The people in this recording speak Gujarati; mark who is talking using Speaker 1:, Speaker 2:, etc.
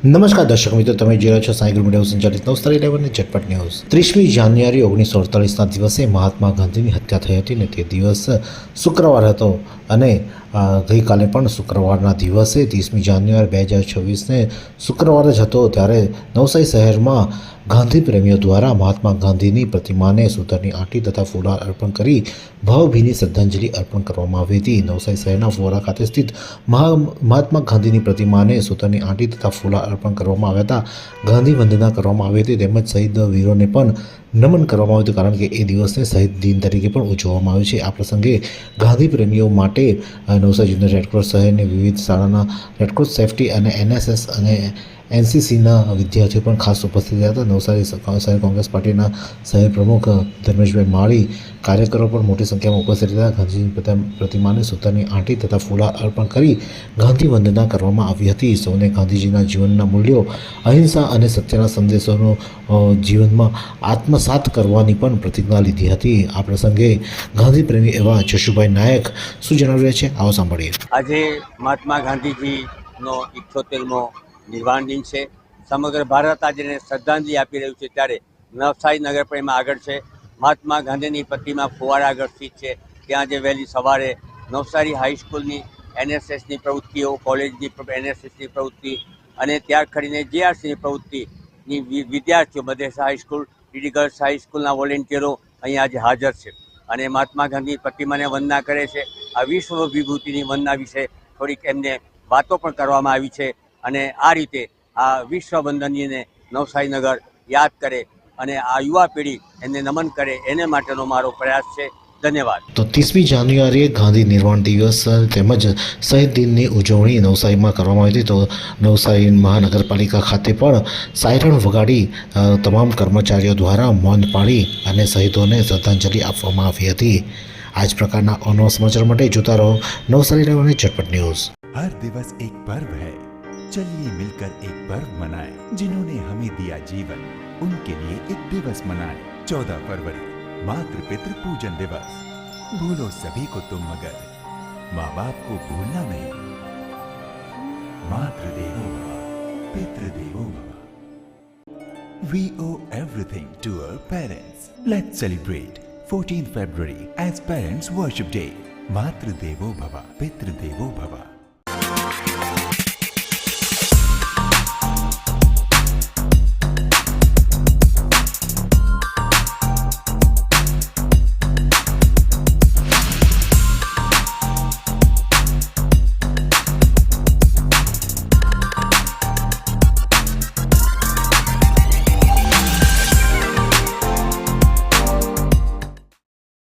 Speaker 1: નમસ્કાર દર્શક મિત્રો, તમે જોઈ રહ્યા છો સાંઈ ગુરુ મીડિયા સંચાલિત નવસારી લાઈવ અને ઝટપટ ન્યૂઝ। 30મી જાન્યુઆરી 1948ના દિવસે મહાત્મા ગાંધીની હત્યા થઈ હતી ને તે દિવસ શુક્રવાર હતો અને ગઈકાલે પણ શુક્રવારના દિવસે 30મી જાન્યુઆરી 2026ને શુક્રવાર જ હતો। ત્યારે નવસારી શહેરમાં ગાંધી પ્રેમીઓ દ્વારા મહાત્મા ગાંધીની પ્રતિમાને સૂતરની આંટી તથા ફુલાર અર્પણ કરી ભાવભીની શ્રદ્ધાંજલિ અર્પણ કરવામાં આવી હતી। નવસારી શહેરના ફુવારા ખાતે સ્થિત મહાત્મા ગાંધીની પ્રતિમાને સૂતરની આંટી તથા ફુલાર અર્પણ કરવામાં આવ્યા હતા। ગાંધી વંદના કરવામાં આવી હતી તેમજ શહીદ વીરોને પણ નમન કરવામાં આવ્યું હતું, કારણ કે એ દિવસને શહીદ દિન તરીકે પણ ઉજવવામાં આવે છે। આ પ્રસંગે ગાંધી પ્રેમીઓ માટે નવસારી જુનિયર રેડક્રોસ શહેરની વિવિધ શાળાના રેડક્રોસ સેફટી અને NSS અને NCCના વિદ્યાર્થીઓ પણ ખાસ ઉપસ્થિત રહ્યા હતા। નવસારી શહેર કોંગ્રેસ પાર્ટીના શહેર પ્રમુખ ધર્મેશભાઈ માળી, કાર્યકરો પણ મોટી સંખ્યામાં ઉપસ્થિત રહ્યા। ગાંધીજીની પ્રતિમાને સૂતરની આંટી તથા ફૂલા અર્પણ કરી ગાંધી વંદના કરવામાં આવી હતી। સૌને ગાંધીજીના જીવનના મૂલ્યો, અહિંસા અને સત્યના સંદેશોનો જીવનમાં આત્મસાત કરવાની પણ પ્રતિજ્ઞા લીધી હતી। આ પ્રસંગે ગાંધી પ્રેમી એવા જશુભાઈ નાયક શું જણાવી રહ્યા છે, આવો સાંભળીએ।
Speaker 2: આજે મહાત્મા ગાંધીજીનો 78મો નિર્વાણ દિન છે। સમગ્ર ભારત આજે શ્રદ્ધાંજલિ આપી રહ્યું છે, ત્યારે નવસારી નગર પણ એમાં આગળ છે। મહાત્મા ગાંધીની પ્રતિમા ફુવારા આગળ સ્થિત છે। ત્યાં જે વહેલી સવારે નવસારી હાઈસ્કૂલની NSSની પ્રવૃત્તિઓ, કોલેજની NSSની પ્રવૃત્તિ અને ત્યાર કરીને JRCની પ્રવૃત્તિની વિદ્યાર્થીઓ, મધેસા હાઈસ્કૂલ, ડીડી ગર્લ્સ હાઈસ્કૂલના વોલેન્ટિયરો અહીંયા આજે હાજર છે અને મહાત્મા ગાંધી પ્રતિમાને વંદના કરે છે। આ વિશ્વ વિભૂતિની વંદના વિશે થોડીક એમને વાતો પણ કરવામાં આવી છે અને આ રીતે આ વિશ્વ વંદનીયને નવસારી નગર યાદ કરે અને આ યુવા પેઢી એને નમન કરે, એને માટેનો મારો પ્રયાસ છે। ધન્યવાદ।
Speaker 1: તો 30મી જાન્યુઆરીએ ગાંધી નિર્વાણ દિવસ તેમજ શહીદ દિનની ઉજવણી નવસારીમાં કરવામાં આવી હતી। તો નવસારી મહાનગરપાલિકા ખાતે પણ સાયરન વગાડી તમામ કર્મચારીઓ દ્વારા મૌન પાળી અને શહીદોને શ્રદ્ધાંજલિ આપવામાં આવી હતી। આ જ પ્રકારના અનવા સમાચાર માટે જોતા રહો નવસારી લાઈવ અને ઝટપટ ન્યૂઝ।
Speaker 3: हर दिवस एक पर्व है, चलिए मिलकर एक पर्व मनाएं। जिन्होंने हमें दिया जीवन, उनके लिए एक दिवस मनाएं। 14 फरवरी मातृ पितृ पूजन दिवस। भूलो सभी को तुम मगर माँ बाप को भूलना नहीं। मातृदेवो भव, पितृदेवो भव। We owe everything to our parents. Let's celebrate 14th February as Parents Worship Day. मातृदेवो भव, पितृदेवो भव।